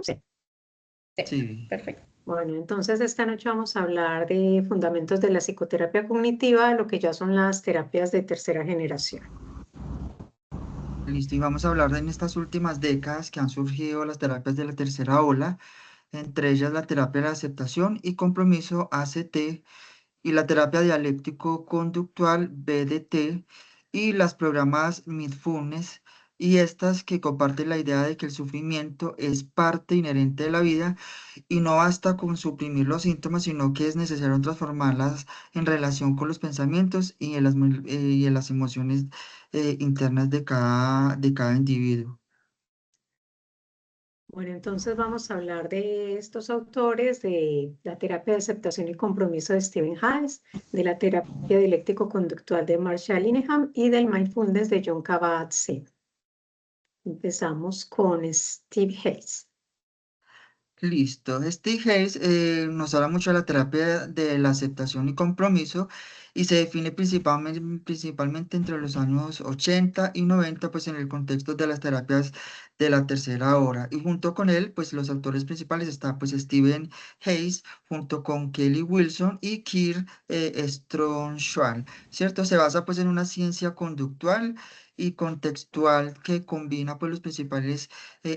Sí. Sí. Perfecto. Bueno, entonces esta noche vamos a hablar de fundamentos de la psicoterapia cognitiva, lo que ya son las terapias de tercera generación. Listo, y vamos a hablar de en estas últimas décadas que han surgido las terapias de la tercera ola, entre ellas la terapia de la aceptación y compromiso ACT y la terapia dialéctico-conductual BDT y las programas Mindfulness y estas que comparten la idea de que el sufrimiento es parte inherente de la vida y no basta con suprimir los síntomas, sino que es necesario transformarlas en relación con los pensamientos y en las emociones internas de cada individuo. Bueno, entonces vamos a hablar de estos autores, de la terapia de aceptación y compromiso de Stephen Hayes, de la terapia dialéctico-conductual de Marshall Linehan y del mindfulness de John Kabat-Zinn. Empezamos con Steve Hayes. Listo. Steve Hayes nos habla mucho de la terapia de la aceptación y compromiso y se define principalmente entre los años 80 y 90, pues en el contexto de las terapias de la tercera hora. Y junto con él, pues los autores principales está pues Stephen Hayes junto con Kelly Wilson y Kirk Strong-Schwal, ¿cierto? Se basa pues en una ciencia conductual y contextual que combina pues los principales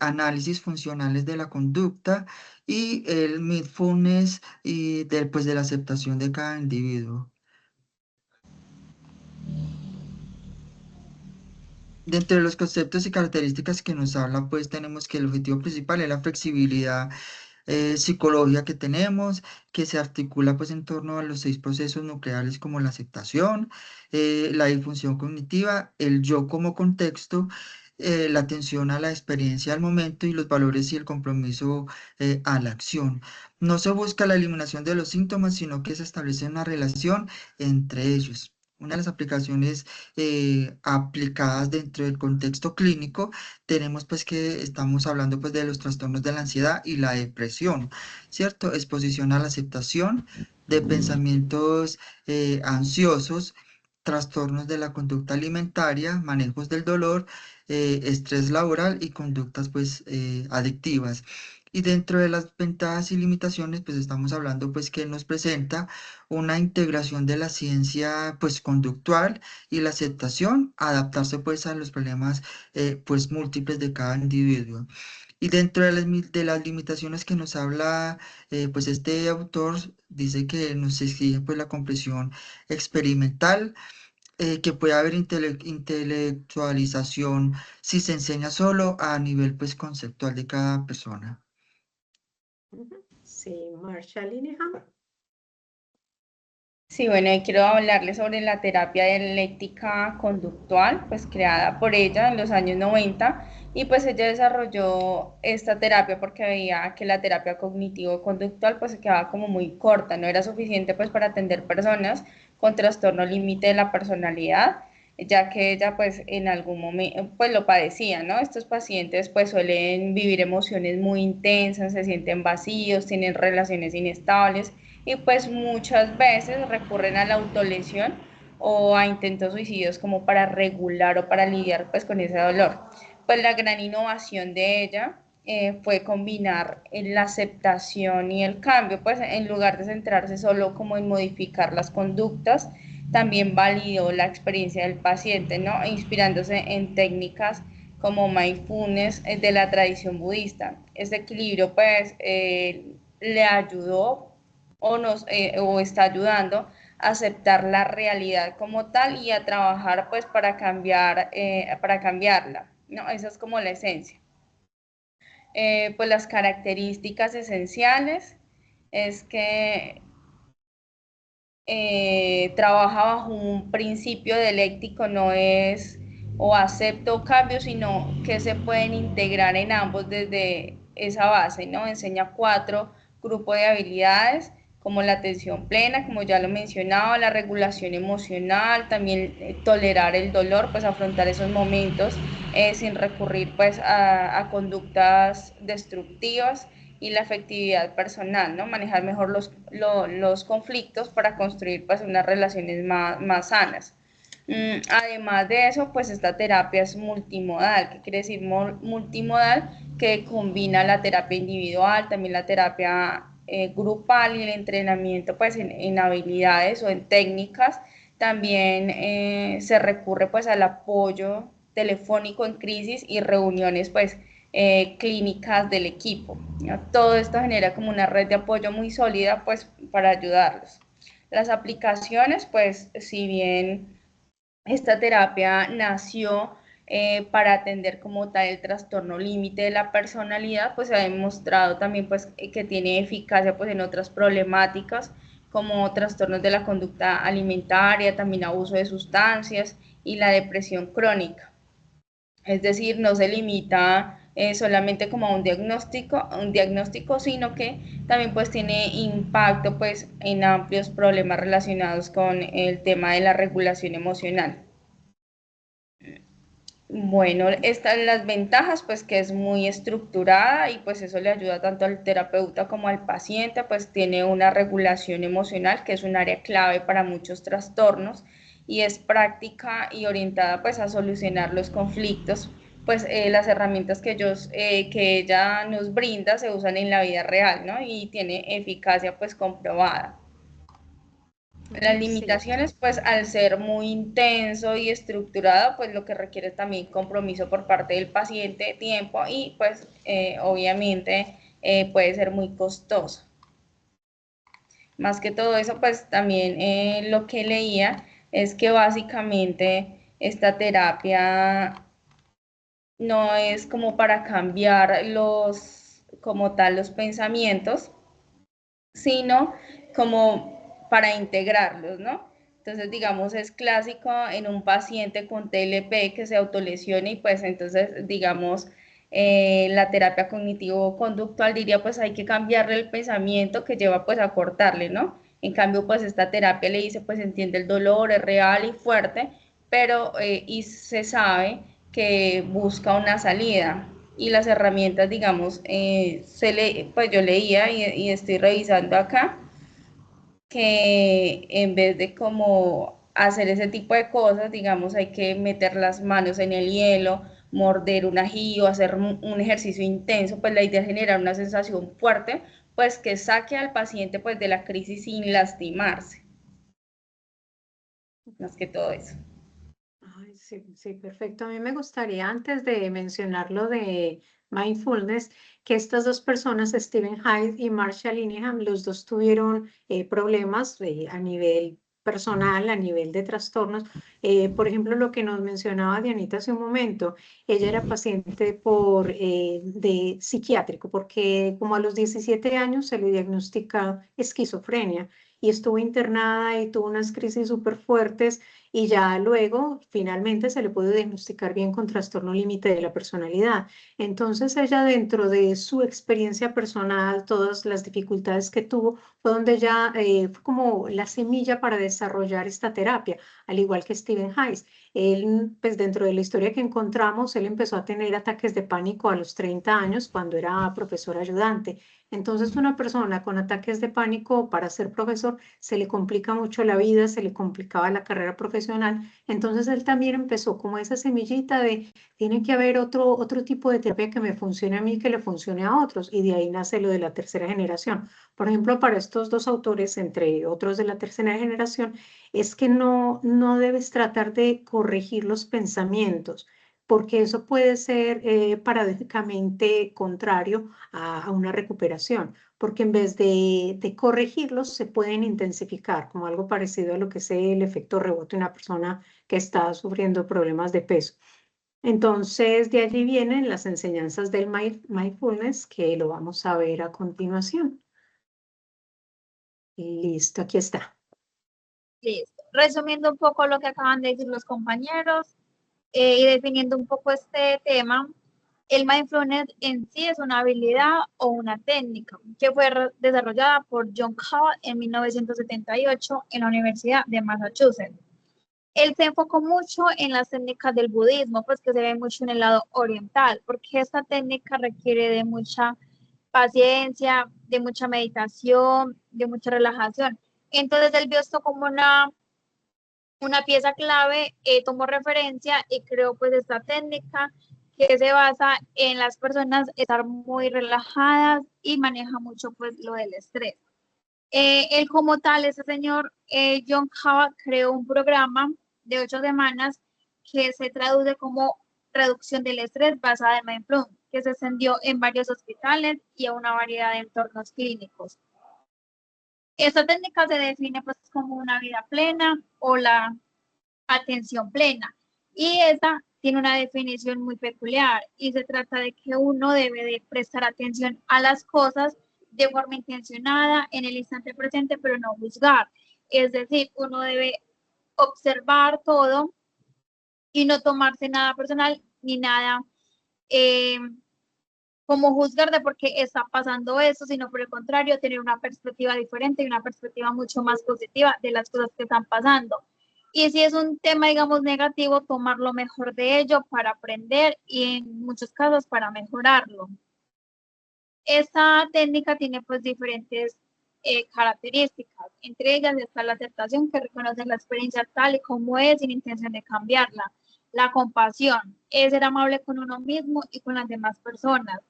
análisis funcionales de la conducta y el mindfulness y pues, de la aceptación de cada individuo. Dentro de los conceptos y características que nos habla, pues tenemos que el objetivo principal es la flexibilidad psicológica que tenemos, que se articula pues en torno a los 6 procesos nucleares como la aceptación, la disfunción cognitiva, el yo como contexto, la atención a la experiencia al momento y los valores y el compromiso a la acción. No se busca la eliminación de los síntomas, sino que se establece una relación entre ellos. Una de las aplicaciones aplicadas dentro del contexto clínico tenemos pues que estamos hablando pues de los trastornos de la ansiedad y la depresión, ¿cierto? Exposición a la aceptación de pensamientos ansiosos, trastornos de la conducta alimentaria, manejos del dolor, estrés laboral y conductas pues adictivas. Y dentro de las ventajas y limitaciones, pues estamos hablando pues que nos presenta una integración de la ciencia pues conductual y la aceptación, adaptarse pues a los problemas pues múltiples de cada individuo. Y dentro de de las limitaciones que nos habla, pues este autor dice que nos exige pues la comprensión experimental, que puede haber intelectualización si se enseña solo a nivel pues conceptual de cada persona. Sí, Marshall Linehan. Sí, bueno, y quiero hablarles sobre la terapia dialéctica conductual, pues creada por ella en los años 90 y pues ella desarrolló esta terapia porque veía que la terapia cognitivo-conductual pues se quedaba como muy corta, no era suficiente pues para atender personas con trastorno límite de la personalidad, ya que ella pues en algún momento pues lo padecía, ¿no? Estos pacientes pues suelen vivir emociones muy intensas, se sienten vacíos, tienen relaciones inestables y pues muchas veces recurren a la autolesión o a intentos suicidios como para regular o para lidiar pues con ese dolor. Pues la gran innovación de ella fue combinar la aceptación y el cambio, pues en lugar de centrarse solo como en modificar las conductas, también validó la experiencia del paciente, ¿no? Inspirándose en técnicas como mindfulness de la tradición budista. Este equilibrio pues le ayudó o está ayudando a aceptar la realidad como tal y a trabajar pues para cambiarla, ¿no? Esa es como la esencia. Pues las características esenciales es que trabaja bajo un principio dialéctico, no es o acepto cambios, sino que se pueden integrar en ambos desde esa base, ¿no? Enseña 4 grupos de habilidades, como la atención plena, como ya lo mencionaba, la regulación emocional, también tolerar el dolor, pues afrontar esos momentos sin recurrir pues a conductas destructivas y la efectividad personal, ¿no? Manejar mejor los conflictos para construir pues unas relaciones más sanas. Además de eso, pues esta terapia es multimodal. ¿Qué quiere decir multimodal? Que combina la terapia individual, también la terapia grupal y el entrenamiento pues en habilidades o en técnicas. También se recurre pues al apoyo telefónico en crisis y reuniones pues clínicas del equipo, ¿no? Todo esto genera como una red de apoyo muy sólida pues para ayudarlos. Las aplicaciones, pues si bien esta terapia nació para atender como tal el trastorno límite de la personalidad, pues se ha demostrado también pues que tiene eficacia pues en otras problemáticas como trastornos de la conducta alimentaria, también abuso de sustancias y la depresión crónica. Es decir, no se limita solamente como a un diagnóstico, sino que también pues tiene impacto pues en amplios problemas relacionados con el tema de la regulación emocional. Bueno, están las ventajas, pues que es muy estructurada y pues eso le ayuda tanto al terapeuta como al paciente, pues tiene una regulación emocional que es un área clave para muchos trastornos y es práctica y orientada pues a solucionar los conflictos, pues las herramientas que ella nos brinda se usan en la vida real, ¿no? Y tiene eficacia pues comprobada. Las Sí. limitaciones, pues al ser muy intenso y estructurado, pues lo que requiere también compromiso por parte del paciente, tiempo y pues obviamente puede ser muy costoso. Más que todo eso, pues también lo que leía es que básicamente esta terapia no es como para cambiar como tal, los pensamientos, sino como para integrarlos, ¿no? Entonces, digamos, es clásico en un paciente con TLP que se autolesione y pues entonces, digamos, la terapia cognitivo-conductual diría pues hay que cambiarle el pensamiento que lleva pues a cortarle, ¿no? En cambio, pues esta terapia le dice pues entiende el dolor, es real y fuerte, pero y se sabe que busca una salida y las herramientas, digamos, pues yo leía y estoy revisando acá que en vez de como hacer ese tipo de cosas, digamos, hay que meter las manos en el hielo, morder un ají o hacer un ejercicio intenso, pues la idea es generar una sensación fuerte, pues que saque al paciente pues de la crisis sin lastimarse, más que todo eso. Ay, sí, sí, perfecto. A mí me gustaría, antes de mencionar lo de mindfulness, que estas dos personas, Stephen Hyde y Marshall Linehan, los dos tuvieron problemas a nivel personal, a nivel de trastornos. Por ejemplo, lo que nos mencionaba Dianita hace un momento, ella era paciente de psiquiátrico, porque como a los 17 años se le diagnostica esquizofrenia y estuvo internada y tuvo unas crisis súper fuertes y ya luego finalmente se le pudo diagnosticar bien con trastorno límite de la personalidad. Entonces ella dentro de su experiencia personal, todas las dificultades que tuvo, fue donde ya fue como la semilla para desarrollar esta terapia, al igual que Stephen Hayes. Él, pues dentro de la historia que encontramos, él empezó a tener ataques de pánico a los 30 años cuando era profesor ayudante. Entonces, una persona con ataques de pánico para ser profesor se le complica mucho la vida, se le complicaba la carrera profesional. Entonces, él también empezó como esa semillita de, tiene que haber otro tipo de terapia que me funcione a mí, que le funcione a otros. Y de ahí nace lo de la tercera generación. Por ejemplo, para estos dos autores, entre otros de la tercera generación, es que no debes tratar de corregir los pensamientos, porque eso puede ser paradójicamente contrario a una recuperación, porque en vez de corregirlos se pueden intensificar, como algo parecido a lo que es el efecto rebote en una persona que está sufriendo problemas de peso. Entonces, de allí vienen las enseñanzas del mindfulness, que lo vamos a ver a continuación. Listo, aquí está. Listo. Resumiendo un poco lo que acaban de decir los compañeros y definiendo un poco este tema, el mindfulness en sí es una habilidad o una técnica que fue desarrollada por John Cavell en 1978 en la Universidad de Massachusetts. Él se enfocó mucho en las técnicas del budismo, pues que se ve mucho en el lado oriental, porque esta técnica requiere de mucha paciencia, de mucha meditación, de mucha relajación. Entonces él vio esto como una una pieza clave, tomó referencia y creó pues esta técnica que se basa en las personas estar muy relajadas y maneja mucho pues lo del estrés. Él como tal, ese señor John Kabat creó un programa de 8 semanas que se traduce como reducción del estrés basada en mindfulness, que se extendió en varios hospitales y a una variedad de entornos clínicos. Esta técnica se define pues como una vida plena o la atención plena, y esta tiene una definición muy peculiar y se trata de que uno debe de prestar atención a las cosas de forma intencionada en el instante presente, pero no juzgar. Es decir, uno debe observar todo y no tomarse nada personal ni nada eh, como juzgar de por qué está pasando eso, sino por el contrario, tener una perspectiva diferente y una perspectiva mucho más positiva de las cosas que están pasando. Y si es un tema, digamos, negativo, tomar lo mejor de ello para aprender y en muchos casos para mejorarlo. Esta técnica tiene pues diferentes características. Entre ellas está la aceptación, que reconoce la experiencia tal y como es sin intención de cambiarla. La compasión, es ser amable con uno mismo y con las demás personas.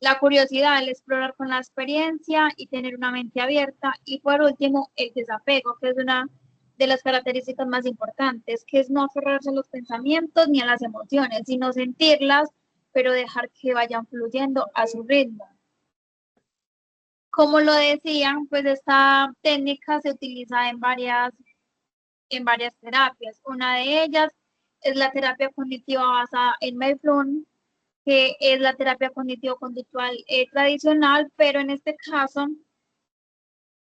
La curiosidad, el explorar con la experiencia y tener una mente abierta. Y por último, el desapego, que es una de las características más importantes, que es no aferrarse a los pensamientos ni a las emociones, sino sentirlas, pero dejar que vayan fluyendo a su ritmo. Como lo decían, pues esta técnica se utiliza en varias terapias. Una de ellas es la terapia cognitiva basada en mindfulness, que es la terapia cognitivo-conductual tradicional, pero en este caso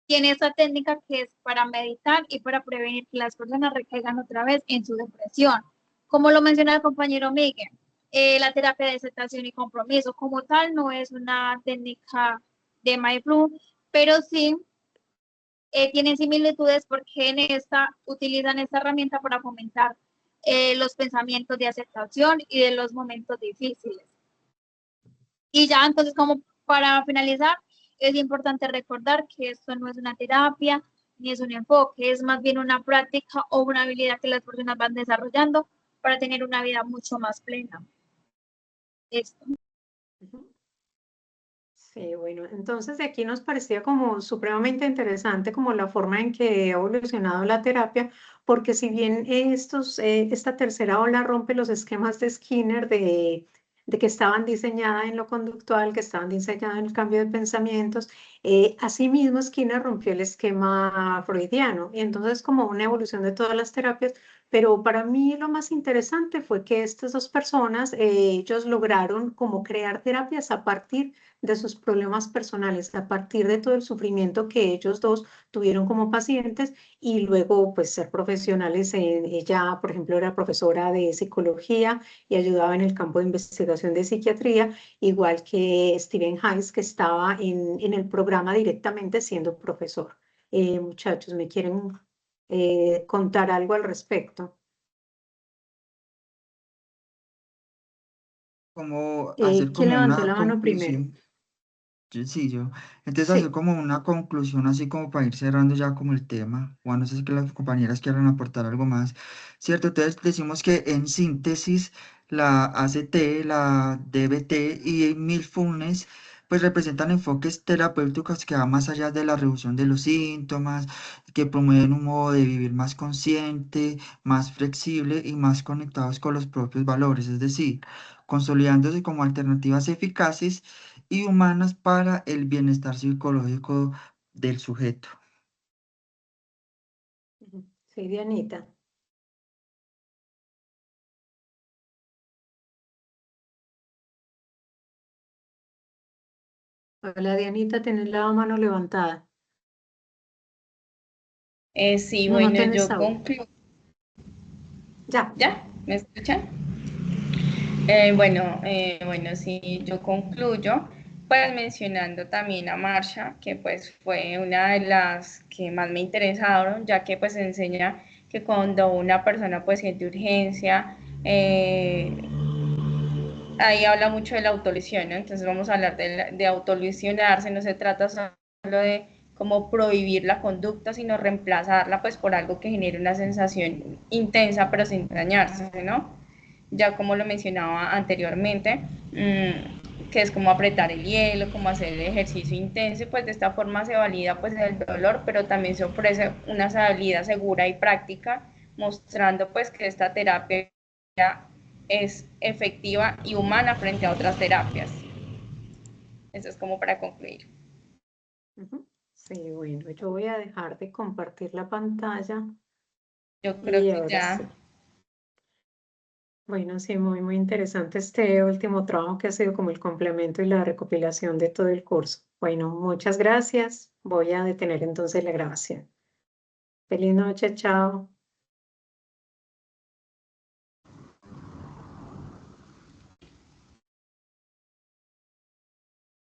tiene esta técnica que es para meditar y para prevenir que las personas recaigan otra vez en su depresión. Como lo menciona el compañero Miguel, la terapia de aceptación y compromiso como tal no es una técnica de mindfulness, pero sí tienen similitudes porque en esta utilizan esta herramienta para fomentar los pensamientos de aceptación y de los momentos difíciles. Y ya, entonces, como para finalizar, es importante recordar que esto no es una terapia ni es un enfoque, es más bien una práctica o una habilidad que las personas van desarrollando para tener una vida mucho más plena. Esto. Sí, bueno, entonces de aquí nos parecía como supremamente interesante como la forma en que ha evolucionado la terapia, porque si bien esta tercera ola rompe los esquemas de Skinner de que estaban diseñadas en lo conductual, que estaban diseñadas en el cambio de pensamientos, asimismo Skinner rompió el esquema freudiano, y entonces como una evolución de todas las terapias, pero para mí lo más interesante fue que estas dos personas, ellos lograron como crear terapias a partir de sus problemas personales, a partir de todo el sufrimiento que ellos dos tuvieron como pacientes y luego pues ser profesionales. Ella, por ejemplo, era profesora de psicología y ayudaba en el campo de investigación de psiquiatría, igual que Stephen Hayes, que estaba en el programa directamente siendo profesor. Muchachos, ¿me quieren contar algo al respecto? Como hacer ¿Quién como levantó una la mano primero? conclusión. Sí, yo. Entonces hacer Sí. como una conclusión, así como para ir cerrando ya como el tema. Bueno, no sé si que las compañeras quieran aportar algo más. ¿Cierto? Entonces decimos que en síntesis la ACT, la DBT y Mindfulness pues representan enfoques terapéuticos que van más allá de la reducción de los síntomas, que promueven un modo de vivir más consciente, más flexible y más conectados con los propios valores, es decir, consolidándose como alternativas eficaces y humanas para el bienestar psicológico del sujeto. Sí, Dianita. Hola, Dianita, ¿tienes la mano levantada? Sí, No, no bueno, tienes yo audio. concluyo. Ya. ¿Ya? ¿Me escuchan? Bueno, sí, yo concluyo pues mencionando también a Marsha, que pues fue una de las que más me interesaron, ya que pues enseña que cuando una persona pues siente urgencia, ahí habla mucho de la autolesión, ¿no? Entonces vamos a hablar de autolesionarse, no se trata solo de como prohibir la conducta, sino reemplazarla pues por algo que genere una sensación intensa pero sin dañarse, ¿no? Ya como lo mencionaba anteriormente, que es como apretar el hielo, como hacer el ejercicio intenso, y pues de esta forma se valida pues el dolor, pero también se ofrece una salida segura y práctica, mostrando pues que esta terapia es efectiva y humana frente a otras terapias. Eso es como para concluir. Sí, bueno, yo voy a dejar de compartir la pantalla Yo creo y que ahora ya. sí. Bueno, sí, muy interesante este último trabajo que ha sido como el complemento y la recopilación de todo el curso. Bueno, muchas gracias. Voy a detener entonces la grabación. Feliz noche, chao.